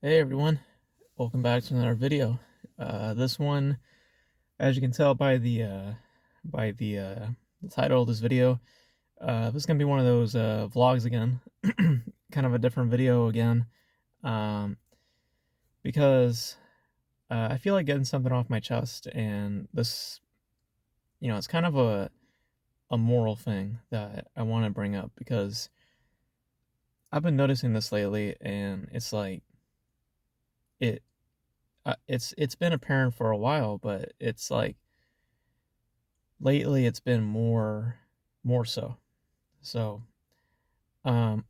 Hey everyone, welcome back to another video. This one, as you can tell by the title of this video, this is gonna be one of those vlogs again, kind of a different video again, um, because I feel like getting something off my chest, and this, it's kind of a moral thing that I want to bring up because I've been noticing this lately, and it's like it it's been apparent for a while, but it's like lately it's been more so. So, um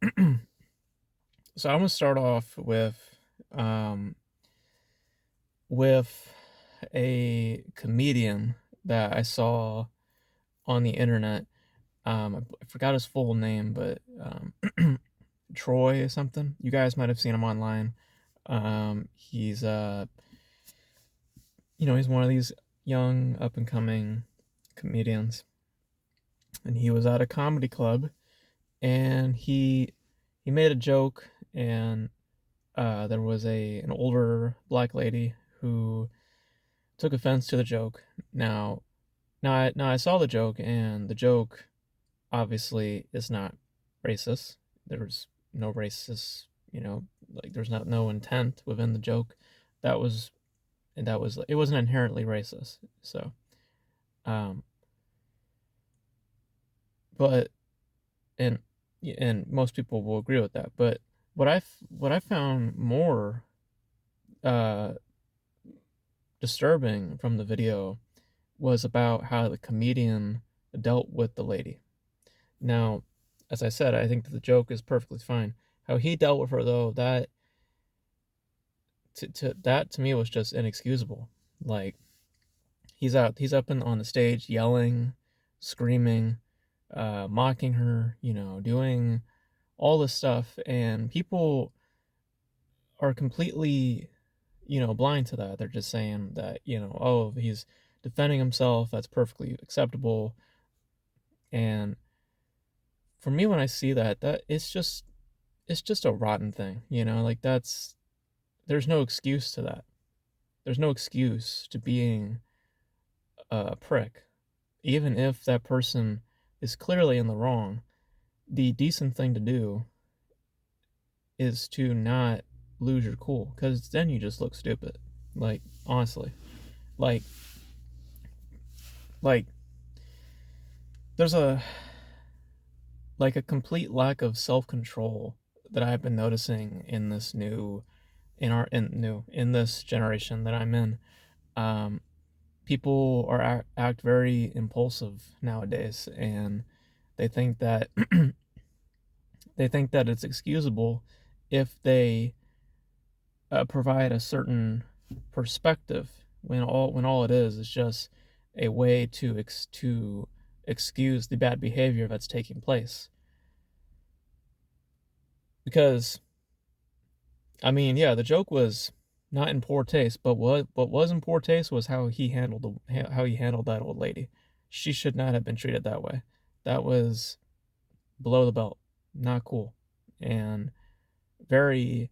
so I'm gonna start off um with a comedian that I saw on the internet. I forgot his full name, but Troy or something. You guys might have seen him online. He's he's one of these young up and coming comedians, and he was at a comedy club, and he made a joke, and there was an older black lady who took offense to the joke. Now I saw the joke, and the joke obviously is not racist. There's no racist, like there's not no intent within the joke. That was it wasn't inherently racist. So, um, but and and most people will agree with that. But what I found more uh disturbing from the video was about how the comedian dealt with the lady. Now, as I said, I think that the joke is perfectly fine. How he dealt with her, though, that to me was just inexcusable. Like he's up on the stage yelling, screaming, mocking her, doing all this stuff, and people are completely, blind to that. They're just saying that, oh, he's defending himself. That's perfectly acceptable. And for me, when I see that, it's just a rotten thing, like there's no excuse to that. There's no excuse to being a prick, even if that person is clearly in the wrong. The decent thing to do is to not lose your cool, because then you just look stupid. Like, honestly, like like there's a complete lack of self-control that I've been noticing in this new in this generation that I'm in. Um, People act very impulsive nowadays, and they think that they think that it's excusable if they provide a certain perspective when all it is just a way to excuse the bad behavior that's taking place. Because I mean, yeah, the joke was not in poor taste, but what was in poor taste was how he handled that old lady. She should not have been treated that way. That was below the belt, not cool, and very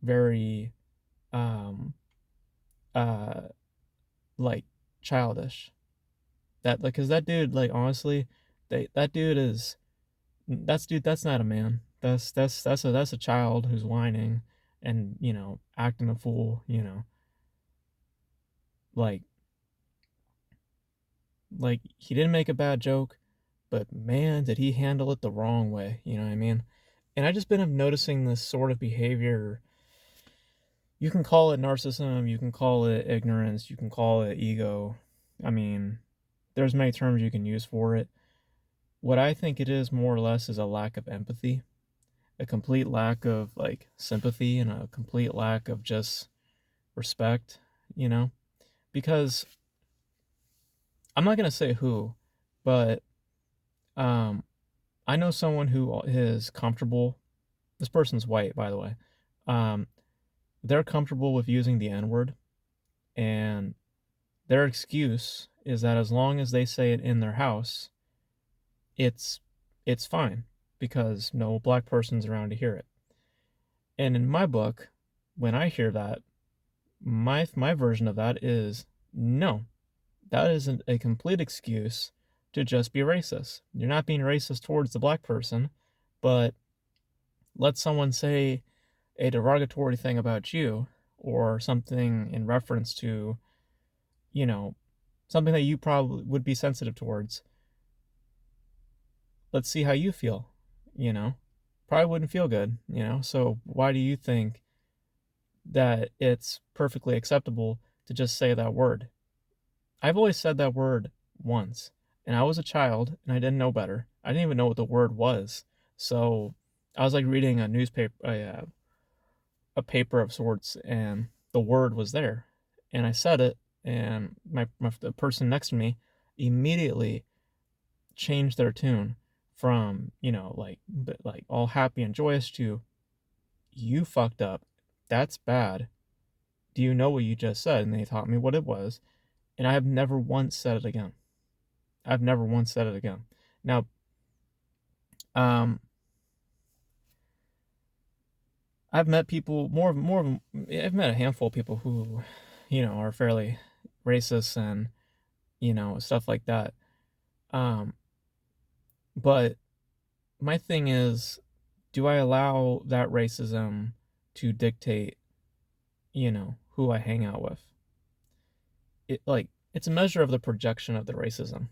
very um uh like childish. That like cuz that dude, like, honestly, that dude is that's not a man. That's a child who's whining and, acting a fool, like he didn't make a bad joke, but man, did he handle it the wrong way, you know what I mean? And I just been noticing this sort of behavior. You can call it narcissism, you can call it ignorance, you can call it ego. I mean, there's many terms you can use for it. What I think it is more or less is a lack of empathy, a complete lack of like sympathy, and a complete lack of just respect, you know? Because I'm not going to say who, but um I know someone who is comfortable. This person's white, by the way. Um they're comfortable with using the N-word, and their excuse is that as long as they say it in their house, it's it's fine because no black person's around to hear it. And in my book, when I hear that, my version of that is no, that isn't a complete excuse to just be racist. You're not being racist towards the black person, but let someone say a derogatory thing about you or something in reference to, you know, something that you probably would be sensitive towards. Let's see how you feel, you know? Probably wouldn't feel good, you know? So why do you think that it's perfectly acceptable to just say that word? I've always said that word once, and I was a child and I didn't know better. I didn't even know what the word was. So I was like reading a newspaper, a paper of sorts, and the word was there. And I said it, and the person next to me immediately changed their tune from, like all happy and joyous to, you fucked up. That's bad. Do you know what you just said? And they taught me what it was. And I have never once said it again. I've never once said it again. Now, um, I've met people I've met a handful of people who, are fairly racist and, stuff like that. Um, but my thing is, do I allow that racism to dictate, who I hang out with? It's a measure of the projection of the racism.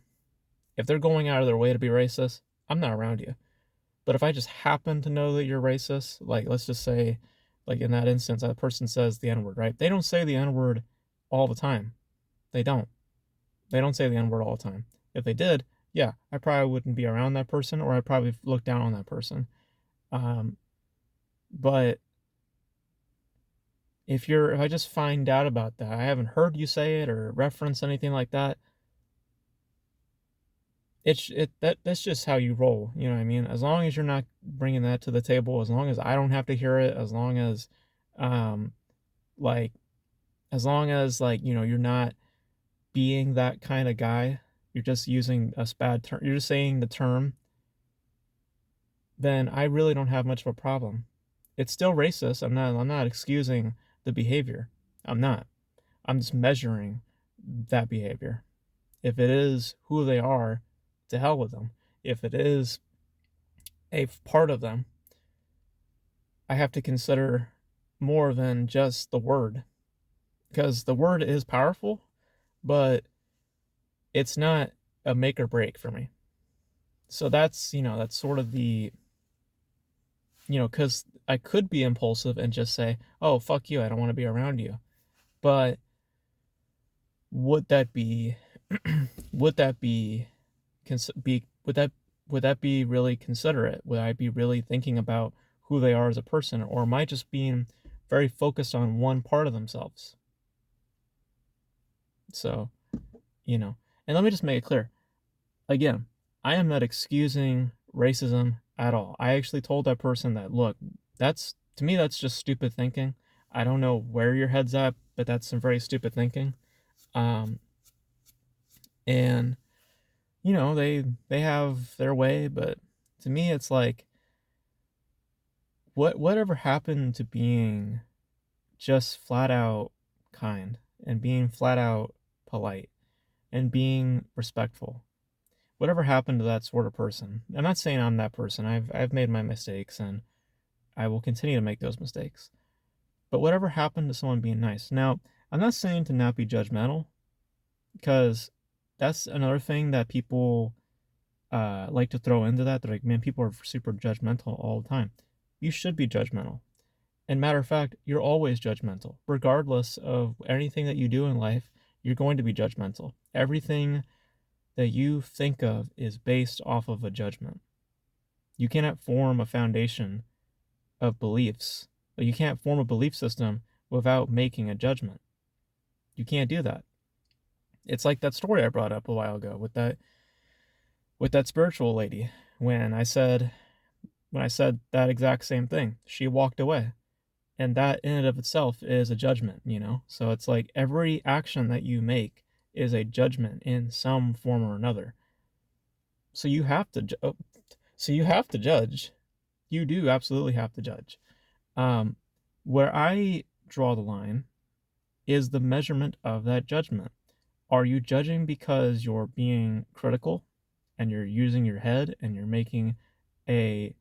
If they're going out of their way to be racist, I'm not around you. But if I just happen to know that you're racist, like let's just say, like in that instance, that person says the N word, right? They don't say the N word all the time. They don't. They don't say the N word all the time. If they did, yeah, I probably wouldn't be around that person, or I'd probably look down on that person. Um, but if I just find out about that, I haven't heard you say it or reference anything like that. That's just how you roll. You know what I mean? As long as you're not bringing that to the table, as long as I don't have to hear it, as long as, um, like, you're not being that kind of guy, you're just using a bad term, you're just saying the term, then I really don't have much of a problem. It's still racist. I'm not excusing the behavior. I'm not. I'm just measuring that behavior. If it is who they are, to hell with them. If it is a part of them, I have to consider more than just the word, because the word is powerful, but it's not a make or break for me. So that's sort of because I could be impulsive and just say, oh, fuck you, I don't want to be around you. But would that be, would that be, would that be really considerate? Would I be really thinking about who they are as a person, or am I just being very focused on one part of themselves? So, and let me just make it clear. Again, I am not excusing racism at all. I actually told that person that, look, to me, that's just stupid thinking. I don't know where your head's at, but that's some very stupid thinking. Um, and they have their way, but to me, it's like, whatever happened to being just flat out kind and being flat out polite and being respectful? Whatever happened to that sort of person? I'm not saying I'm that person. I've made my mistakes and I will continue to make those mistakes. But whatever happened to someone being nice? Now, I'm not saying to not be judgmental, because that's another thing that people like to throw into that. They're like, man, people are super judgmental all the time. You should be judgmental. And matter of fact, you're always judgmental. Regardless of anything that you do in life, you're going to be judgmental. Everything that you think of is based off of a judgment. You cannot form a foundation of beliefs. You can't form a belief system without making a judgment. You can't do that. It's like that story I brought up a while ago with that spiritual lady. When I said that exact same thing, she walked away. And that in and of itself is a judgment. So it's like every action that you make is a judgment in some form or another. So you have to judge. You do absolutely have to judge. Um, where I draw the line is the measurement of that judgment. Are you judging because you're being critical and you're using your head and a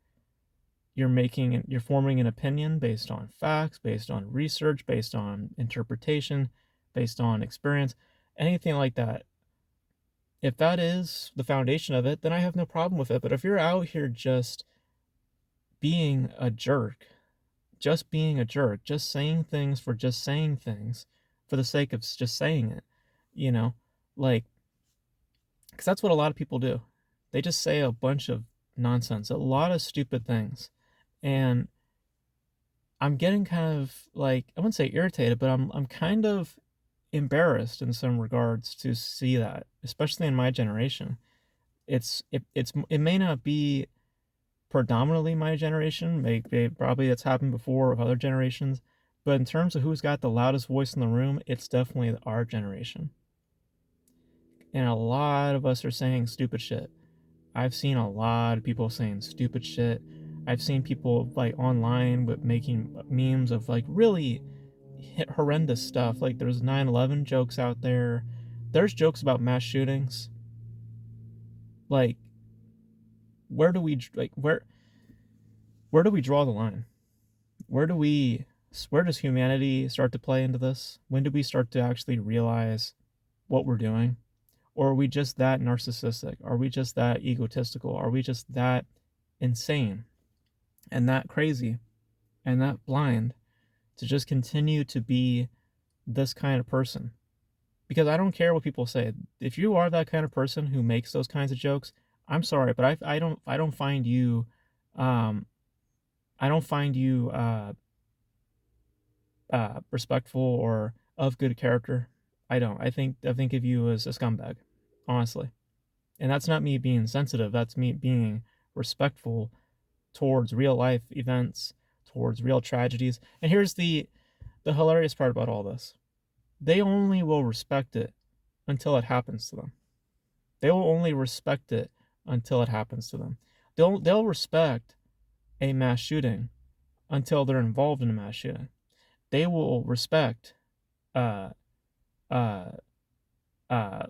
you're forming an opinion based on facts, based on research, based on interpretation, based on experience, anything like that? If that is the foundation of it, then I have no problem with it. But if you're out here just being a jerk, just saying things for just saying things for the sake of just saying it, you know, like, because that's what a lot of people do. They just say a bunch of nonsense, a lot of stupid things. And I'm getting kind of like, I wouldn't say irritated, but I'm kind of embarrassed in some regards to see that, especially in my generation. It may not be predominantly my generation. Maybe probably it's happened before of other generations, but in terms of who's got the loudest voice in the room, it's definitely our generation. And a lot of us are saying stupid shit. I've seen a lot of people saying stupid shit. I've seen people like online with making memes of like really horrendous stuff. Like there's 9/11 jokes out there. There's jokes about mass shootings. Like where do we like where do we draw the line? Where does humanity start to play into this? When do we start to actually realize what we're doing? Or are we just that narcissistic? Are we just that egotistical? Are we just that insane and that crazy and that blind to just continue to be this kind of person? Because I don't care what people say. If you are that kind of person who makes those kinds of jokes, I'm sorry, but I don't find you I don't find you respectful or of good character. I don't. I think of you as a scumbag, honestly. And that's not me being sensitive. That's me being respectful towards real life events, towards real tragedies. And here's the hilarious part about all this. They only will respect it until it happens to them. They will only respect it until it happens to them. They'll respect a mass shooting until they're involved in a mass shooting. They will respect uh uh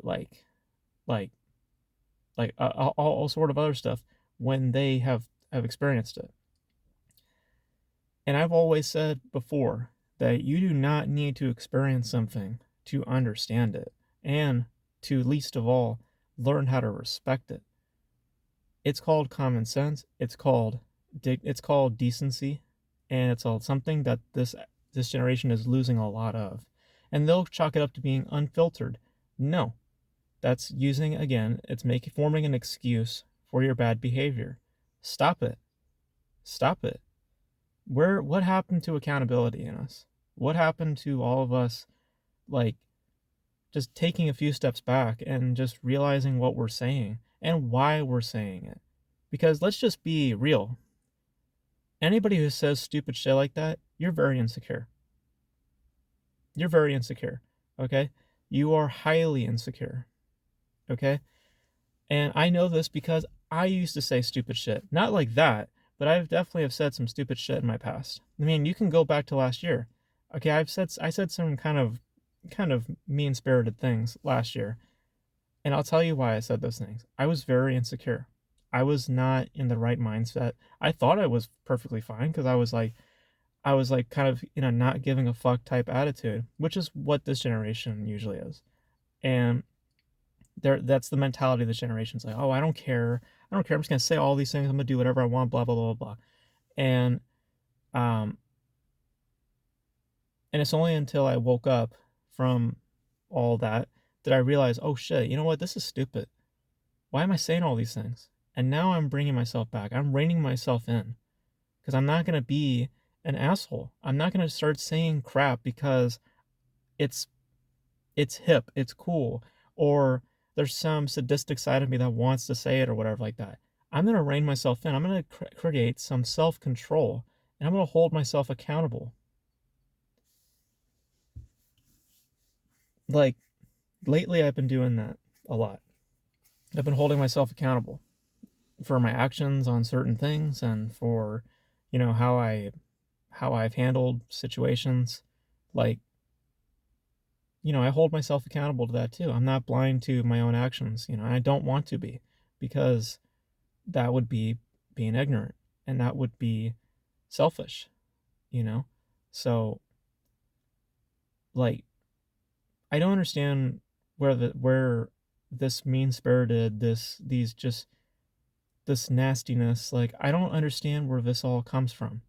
like like all sort of other stuff when they have experienced it. And I've always said before that you do not need to experience something to understand it and to least of all learn how to respect it. It's called common sense, it's called decency, and it's all something that this generation is losing a lot of. And they'll chalk it up to being unfiltered. No, that's using, again, it's forming an excuse for your bad behavior. Stop it. Stop it. What happened to accountability in us? What happened to all of us, like, just taking a few steps back and just realizing what we're saying and why we're saying it? Because let's just be real. Anybody who says stupid shit like that, you're very insecure. You're very insecure, okay? You are highly insecure, okay? And I know this because I used to say stupid shit. Not like that, but I've definitely have said some stupid shit in my past. I mean, you can go back to last year. Okay, I said some kind of mean-spirited things last year. And I'll tell you why I said those things. I was very insecure. I was not in the right mindset. I thought I was perfectly fine because I was like kind of in a not giving a fuck type attitude, which is what this generation usually is. And that's the mentality of this generation. It's like, oh, I don't care. I don't care. I'm just gonna say all these things. I'm gonna do whatever I want. Blah blah blah blah blah. And um, and it's only until I woke up from all that I realized, oh shit, you know what? This is stupid. Why am I saying all these things? And now I'm bringing myself back. I'm reining myself in because I'm not gonna be an asshole. I'm not gonna start saying crap because it's hip, it's cool, or there's some sadistic side of me that wants to say it or whatever like that. I'm going to rein myself in. I'm going to create some self-control, and I'm going to hold myself accountable. Like, lately I've been doing that a lot. I've been holding myself accountable for my actions on certain things and for, how I've handled situations. Like, I hold myself accountable to that too. I'm not blind to my own actions, and I don't want to be, because that would be being ignorant, and that would be selfish, you know? So, like, I don't understand where this mean-spirited, this nastiness, like, I don't understand where this all comes from.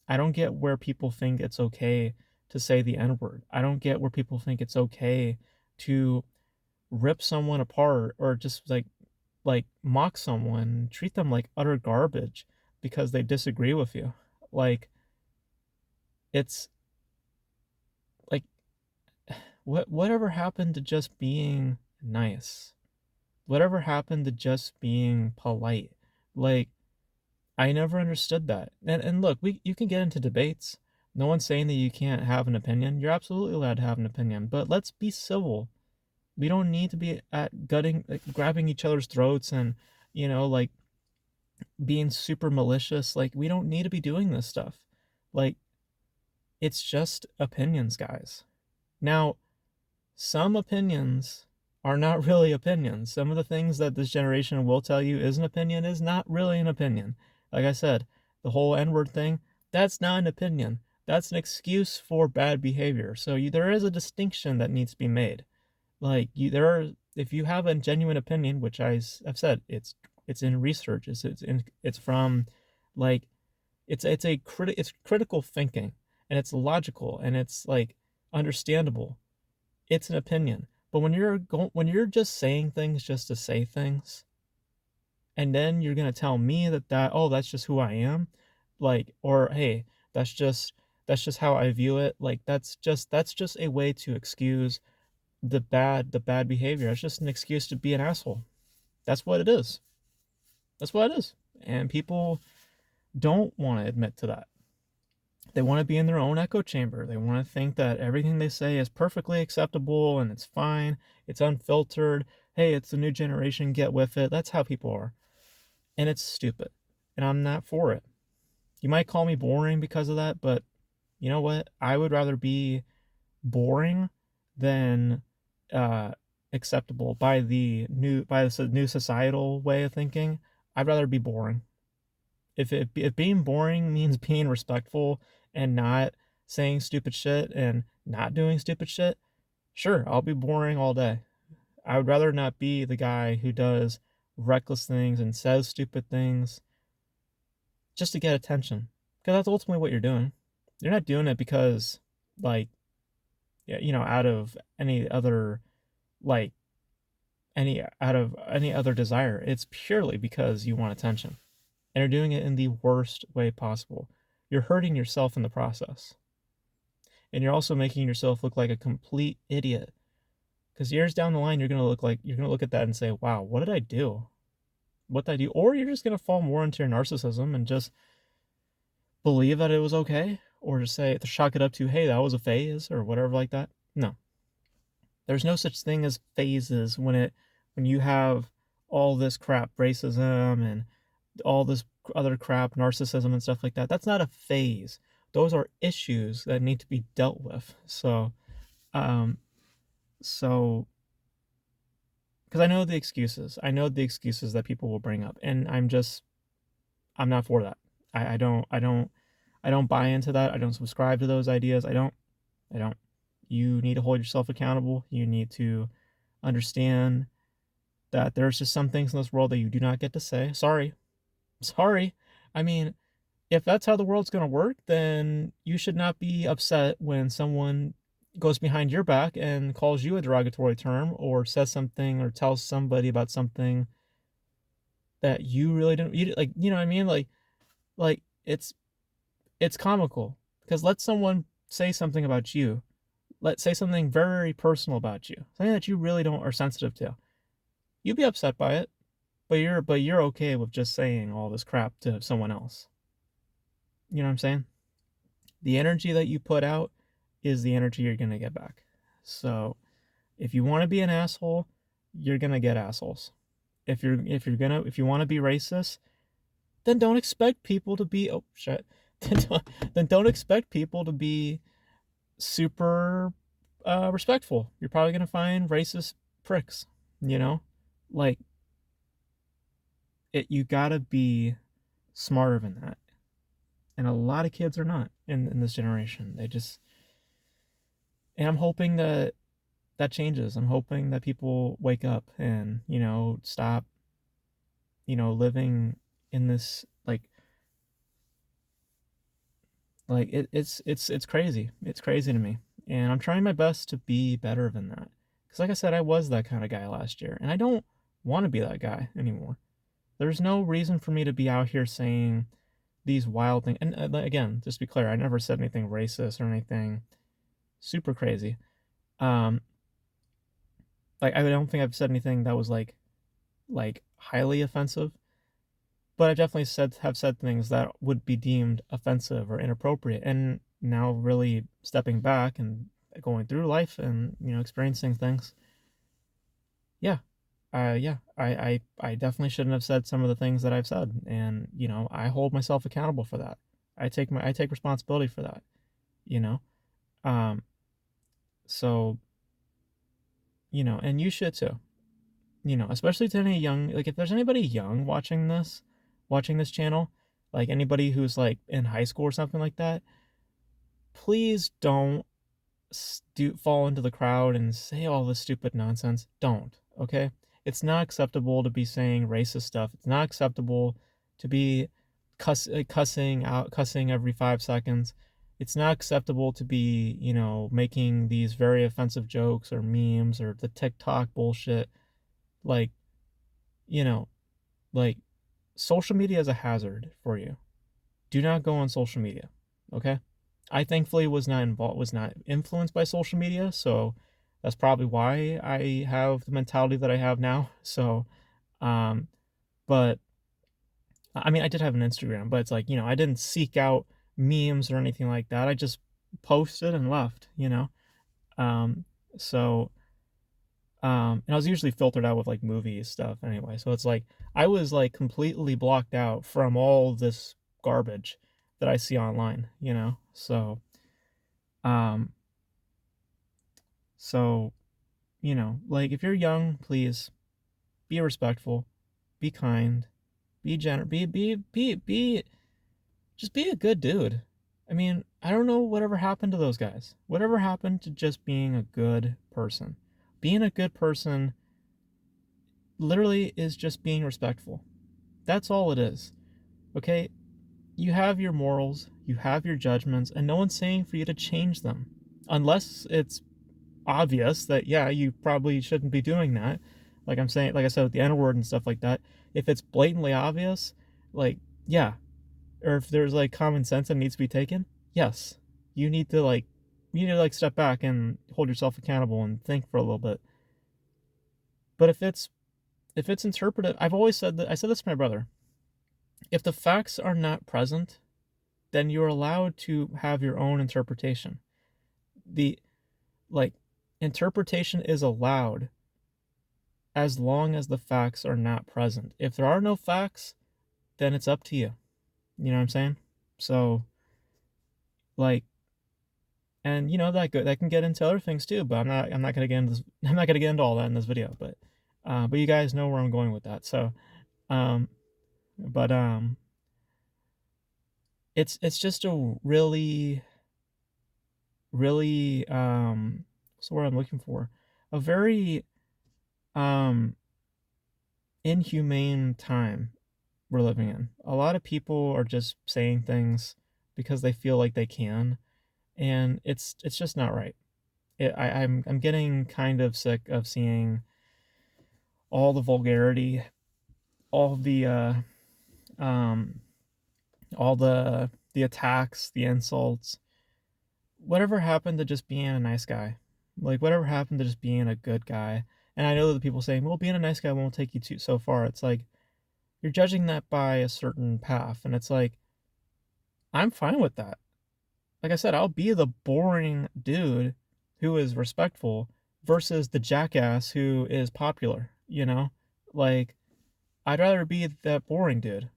I don't get where people think it's okay to say the N-word. I don't get where people think it's okay to rip someone apart, or just like mock someone, treat them like utter garbage because they disagree with you. Like, it's like, whatever happened to just being nice? Whatever happened to just being polite? Like, I never understood that. And look, you can get into debates. No one's saying that you can't have an opinion. You're absolutely allowed to have an opinion, but let's be civil. We don't need to be at gutting, like, grabbing each other's throats, and like, being super malicious. Like, we don't need to be doing this stuff. Like, it's just opinions, guys. Now, some opinions are not really opinions. Some of the things that this generation will tell you is an opinion is not really an opinion. Like I said, the whole N-word thing, that's not an opinion. That's an excuse for bad behavior. So there is a distinction that needs to be made. Like, if you have a genuine opinion, which I've said, it's in research. It's from, like, it's critical thinking, and it's logical, and it's like understandable. It's an opinion. But when you're just saying things just to say things, and then you're gonna tell me oh, that's just who I am, like, or hey, that's just how I view it. Like, that's just a way to excuse the bad behavior. It's just an excuse to be an asshole. That's what it is. That's what it is. And people don't want to admit to that. They want to be in their own echo chamber. They want to think that everything they say is perfectly acceptable and it's fine. It's unfiltered. Hey, it's the new generation. Get with it. That's how people are. And it's stupid. And I'm not for it. You might call me boring because of that, but you know what? I would rather be boring than uh, acceptable by the new societal way of thinking. I'd rather be boring. If being boring means being respectful and not saying stupid shit and not doing stupid shit, sure, I'll be boring all day. I would rather not be the guy who does reckless things and says stupid things just to get attention. Because that's ultimately what you're doing. You're not doing it because, like, yeah, out of any other, like, out of any other desire. It's purely because you want attention. And you're doing it in the worst way possible. You're hurting yourself in the process. And you're also making yourself look like a complete idiot. Because years down the line, you're gonna look at that and say, "Wow, what did I do? What did I do?" Or you're just gonna fall more into your narcissism and just believe that it was okay, or just to chalk it up to, "Hey, that was a phase," or whatever like that. No, there's no such thing as phases when you have all this crap, racism and all this other crap, narcissism and stuff like that. That's not a phase. Those are issues that need to be dealt with. Um, so, because I know the excuses. I know the excuses that people will bring up, and I'm not for that. I don't buy into that. I don't subscribe to those ideas. I don't. You need to hold yourself accountable. You need to understand that there's just some things in this world that you do not get to say. Sorry. I mean, if that's how the world's going to work, then you should not be upset when someone goes behind your back and calls you a derogatory term, or says something, or tells somebody about something that you really didn't, like, you know what I mean? Like, it's comical, because let someone say something about you. Let's say something very personal about you, something that you really don't are sensitive to. You'd be upset by it, but you're okay with just saying all this crap to someone else. You know what I'm saying? The energy that you put out is the energy you're gonna get back. So if you want to be an asshole, you're gonna get assholes. If you want to be racist, then don't expect people to be, oh shit. Then don't expect people to be super respectful. You're probably gonna find racist pricks, you know? Like, you gotta be smarter than that. And a lot of kids are not in this generation. They just, and I'm hoping that that changes. I'm hoping that people wake up and, stop, living in this it's crazy. It's crazy to me. And I'm trying my best to be better than that. Cuz like I said, I was that kind of guy last year, and I don't want to be that guy anymore. There's no reason for me to be out here saying these wild things. And again, just to be clear, I never said anything racist or anything super crazy. Um I don't think I've said anything that was like highly offensive, but I definitely have said things that would be deemed offensive or inappropriate. And now, really stepping back and going through life and experiencing things, yeah, I definitely shouldn't have said some of the things that I've said, and I hold myself accountable for that. I take responsibility for that. You know, um, so and you should too. Especially to any young, like if there's anybody young watching this channel, like anybody who's like in high school or something like that, please don't fall into the crowd and say all this stupid nonsense. Don't, okay? It's not acceptable to be saying racist stuff. It's not acceptable to be cussing every 5 seconds. It's not acceptable to be, making these very offensive jokes or memes or the TikTok bullshit. Like, you know, like social media is a hazard for you. Do not go on social media, okay? I thankfully was not influenced by social media, so that's probably why I have the mentality that I have now. So, um, but I mean, I did have an Instagram, but it's like, I didn't seek out memes or anything like that. I just posted and left, Um, so, and I was usually filtered out with like movies stuff anyway. So it's like I was like completely blocked out from all this garbage that I see online. Um, so, like if you're young, please be respectful, be kind, be generous, just be a good dude. I mean, I don't know whatever happened to those guys. Whatever happened to just being a good person? Being a good person literally is just being respectful. That's all it is. Okay? You have your morals, you have your judgments, and no one's saying for you to change them. Unless it's obvious that, yeah, you probably shouldn't be doing that. Like I'm saying, like I said, with the N word and stuff like that. If it's blatantly obvious, like, yeah. Or if there's like common sense that needs to be taken, yes. You need to step back and hold yourself accountable and think for a little bit. But if it's interpreted, I've always said that, I said this to my brother. If the facts are not present, then you're allowed to have your own interpretation. The like interpretation is allowed as long as the facts are not present. If there are no facts, then it's up to you. You know what I'm saying? So like, and that can get into other things too, but I'm not gonna get into this, I'm not gonna get into all that in this video, but you guys know where I'm going with that. So um but it's just a really what's the word I'm looking for? A very um inhumane time we're living in. A lot of people are just saying things because they feel like they can, and it's just not right. I'm getting kind of sick of seeing all the vulgarity, all the um all the attacks, the insults. Whatever happened to just being a nice guy? Like whatever happened to just being a good guy? And I know that people saying, "Well, being a nice guy won't take you too so far." It's like you're judging that by a certain path, and it's like I'm fine with that. Like I said, I'll be the boring dude who is respectful versus the jackass who is popular. Like I'd rather be that boring dude.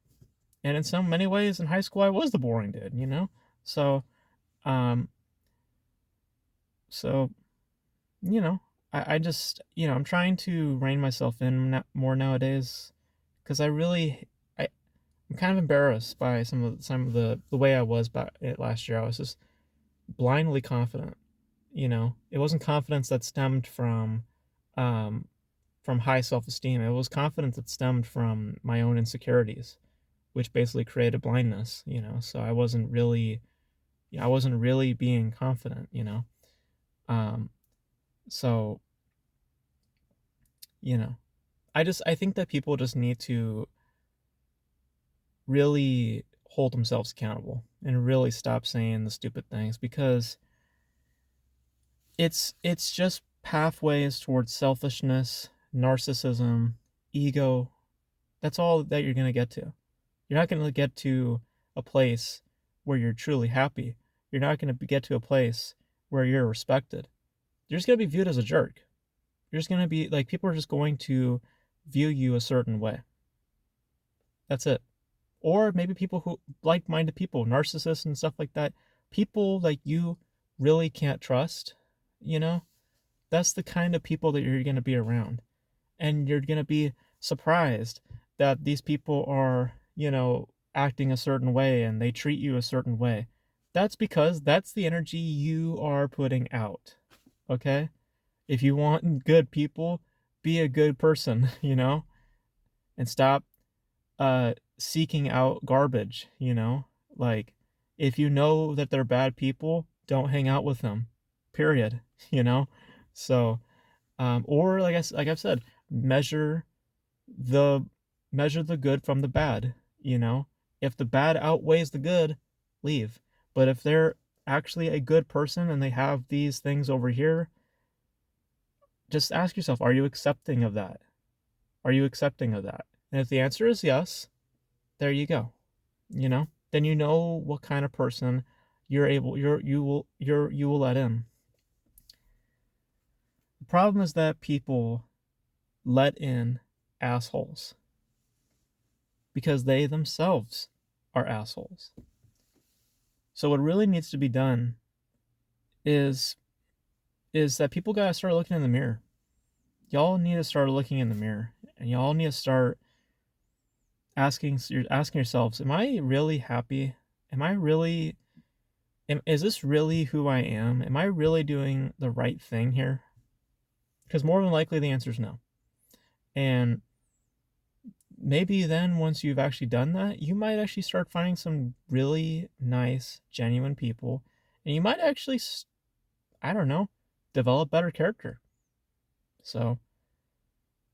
And in so many ways in high school I was the boring dude. So um So, you know, I just, I'm trying to rein myself in more nowadays because I'm kind of embarrassed by some of the way I was back last year. I was just blindly confident. It wasn't confidence that stemmed um, from high self-esteem. It was confidence that stemmed from my own insecurities, which basically created blindness. So I wasn't really being confident. Um, so you know, I think that people just need to really hold themselves accountable and really stop saying the stupid things because it's just pathways towards selfishness, narcissism, ego. That's all that you're going to get to. You're not going to get to a place where you're truly happy. You're not going to get to a place where you're respected. You're just going to be viewed as a jerk. You're just going to be like, people are just going to view you a certain way. That's it. Or maybe people who, like-minded people, narcissists and stuff like that, people like you really can't trust, you know? That's the kind of people that you're going to be around. And you're going to be surprised that these people are, acting a certain way and they treat you a certain way. That's because that's the energy you are putting out. Okay? If you want good people, be a good person, and stop seeking out garbage, like, if you know that they're bad people, don't hang out with them, period. you know so or like I've said, measure the measure the good from the bad. If the bad outweighs the good, leave. But if they're actually a good person and they have these things over here, just ask yourself, are you accepting of that? Are you accepting of that? And if the answer is yes, there you go. Then you know what kind of person you will let in. The problem is that people let in assholes because they themselves are assholes. So what really needs to be done is that people gotta start looking in the mirror. Y'all need to start looking in the mirror, and y'all need to start asking yourselves, am I really happy? Is this really who I am? Am I really doing the right thing here? Because more than likely the answer is no. And maybe then, once you've actually done that, you might actually start finding some really nice, genuine people, and you might actually, I don't know, develop better character. So,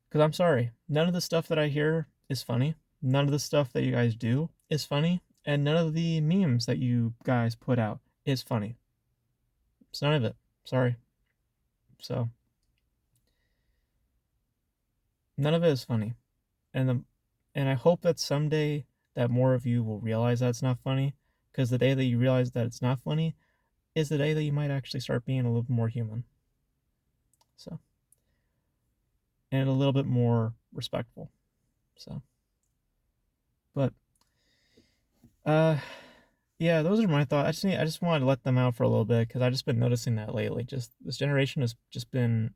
because I'm sorry, none of the stuff that I hear is funny. None of the stuff that you guys do is funny. And none of the memes that you guys put out is funny. It's none of it. Sorry. So, none of it is funny. And I hope that someday that more of you will realize that it's not funny, because the day that you realize that it's not funny is the day that you might actually start being a little bit more human. So, and a little bit more respectful. So, but yeah, those are my thoughts. I just wanted to let them out for a little bit because I've just been noticing that lately. Just this generation has just been,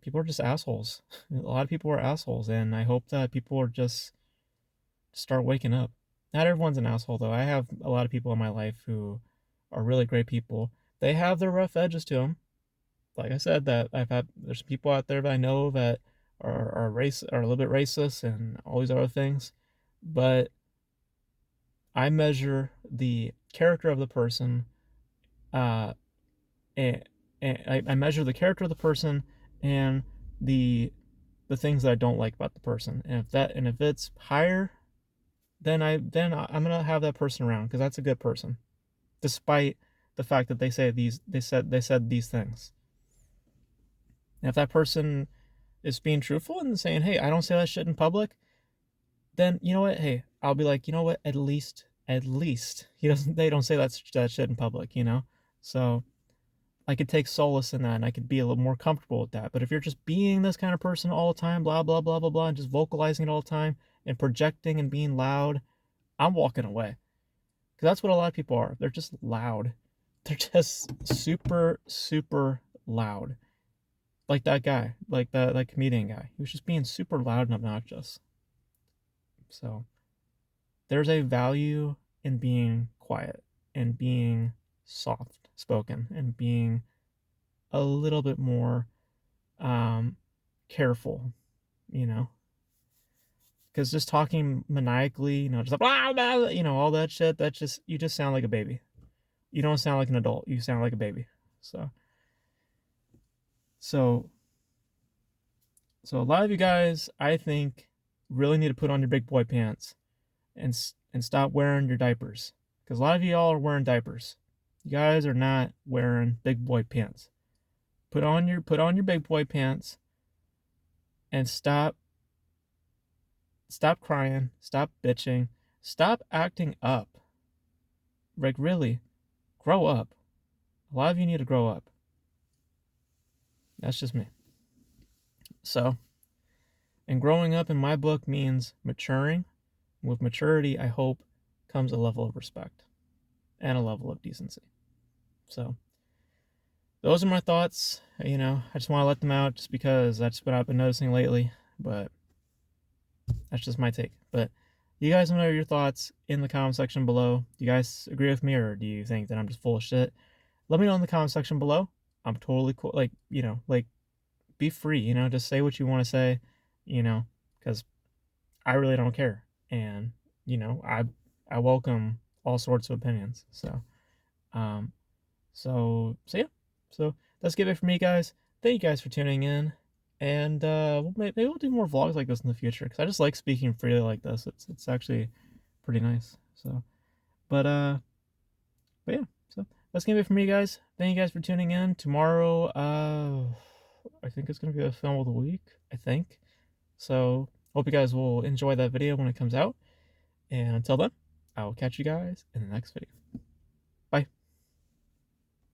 people are just assholes. A lot of people are assholes, and I hope that people are just start waking up. Not everyone's an asshole though. I have a lot of people in my life who are really great people. They have their rough edges to them. Like I said, that there's people out there that I know that are a little bit racist and all these other things, but I measure the character of the person, uh, and, I measure the character of the person and the things that I don't like about the person. And if it's higher, then I'm gonna have that person around because that's a good person, despite the fact that they said these things. And if that person is being truthful and saying, "Hey, I don't say that shit in public," then you know what? Hey, I'll be like, you know what? At least they don't say that shit in public. So I could take solace in that, and I could be a little more comfortable with that. But if you're just being this kind of person all the time, blah blah blah blah blah, and just vocalizing it all the time and projecting and being loud, I'm walking away. Because that's what a lot of people are. They're just loud. they're just super, super loud. Like that guy, like that comedian guy. He was just being super loud and obnoxious. So there's a value in being quiet and being soft spoken and being a little bit more careful, you know, because just talking maniacally, you know, just like blah, blah, you know, all that shit, that just, you just sound like a baby. You don't sound like an adult, you sound like a baby. So so a lot of you guys, I think, really need to put on your big boy pants and stop wearing your diapers, because a lot of y'all are wearing diapers. You guys are not wearing big boy pants. Put on your big boy pants and stop crying, stop bitching, stop acting up. Like, really, grow up. A lot of you need to grow up. That's just me. So, and growing up in my book means maturing. With maturity, I hope, comes a level of respect and a level of decency. So, those are my thoughts. You know, I just want to let them out just because that's what I've been noticing lately. But that's just my take. But you guys know your thoughts in the comment section below. Do you guys agree with me, or do you think that I'm just full of shit? Let me know in the comment section below. I'm totally cool. Like, you know, like, be free, you know, just say what you want to say, you know, because I really don't care. And, you know, I welcome all sorts of opinions. Um, so yeah. So that's it for me, guys. Thank you guys for tuning in. And maybe we'll do more vlogs like this in the future, because I just like speaking freely like this. It's actually pretty nice. So, but but yeah. So that's gonna be it for me, guys. Thank you guys for tuning in. Tomorrow, I think it's gonna be a film of the week. I think. So hope you guys will enjoy that video when it comes out. And until then, I will catch you guys in the next video.